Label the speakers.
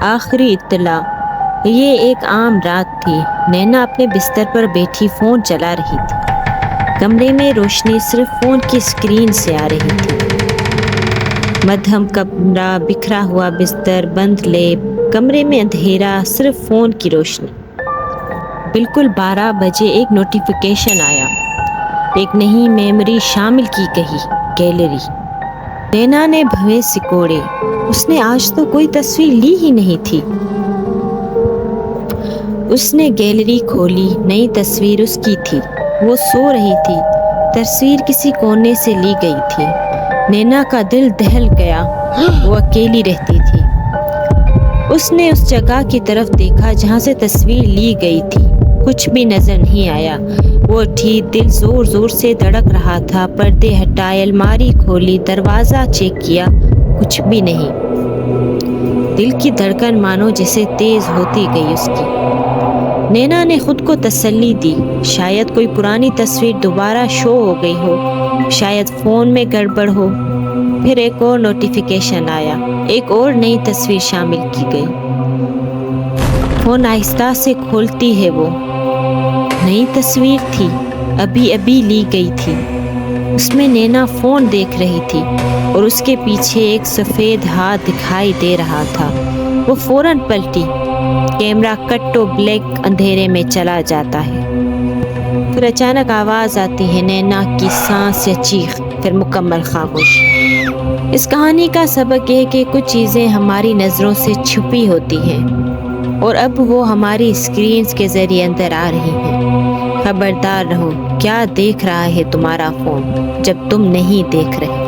Speaker 1: آخری اطلاع۔ یہ ایک عام رات تھی۔ نینا اپنے بستر پر بیٹھی فون چلا رہی تھی۔ کمرے میں روشنی صرف فون کی اسکرین سے آ رہی تھی۔ مدھم کمرہ، بکھرا ہوا بستر، بند لیب، کمرے میں اندھیرا، صرف فون کی روشنی۔ بالکل 12 بجے ایک نوٹیفیکیشن آیا۔ ایک نئی میموری شامل کی گئی، گیلری۔ نینا نے بھویں سکوڑے۔ اس نے آج تو کوئی تصویر لی ہی نہیں تھی۔ اس نے گیلری کھولی، نئی تصویر اس کی تھی۔ وہ سو رہی تھی، تصویر کسی کونے سے لی گئی تھی۔ نینا کا دل دہل گیا، وہ اکیلی رہتی تھی۔ اس نے اس جگہ کی طرف دیکھا جہاں سے تصویر لی گئی تھی، کچھ بھی نظر نہیں آیا۔ وہ اٹھی، دل زور زور سے دھڑک رہا تھا۔ پردے ہٹائے، الماری کھولی، دروازہ چیک کیا، کچھ بھی نہیں۔ دل کی دھڑکن مانو جیسے تیز ہوتی گئی اس کی۔ نینا نے خود کو تسلی دی، شاید کوئی پرانی تصویر دوبارہ شو ہو گئی ہو، شاید فون میں گڑبڑ ہو۔ پھر ایک اور نوٹیفیکیشن آیا، ایک اور نئی تصویر شامل کی گئی۔ فون آہستہ سے کھولتی ہے وہ، نئی تصویر تھی، ابھی لی گئی تھی۔ اس میں نینا فون دیکھ رہی تھی اور اس کے پیچھے ایک سفید ہاتھ دکھائی دے رہا تھا۔ وہ فوراً پلٹی، کیمرہ کٹ ٹو بلیک اندھیرے میں چلا جاتا ہے۔ پھر اچانک آواز آتی ہے، نینا کی سانس یا چیخ، پھر مکمل خاموش۔ اس کہانی کا سبق یہ ہے کہ کچھ چیزیں ہماری نظروں سے چھپی ہوتی ہیں اور اب وہ ہماری اسکرینز کے ذریعے اندر آ رہی ہیں۔ خبردار رہو، کیا دیکھ رہا ہے تمہارا فون جب تم نہیں دیکھ رہے۔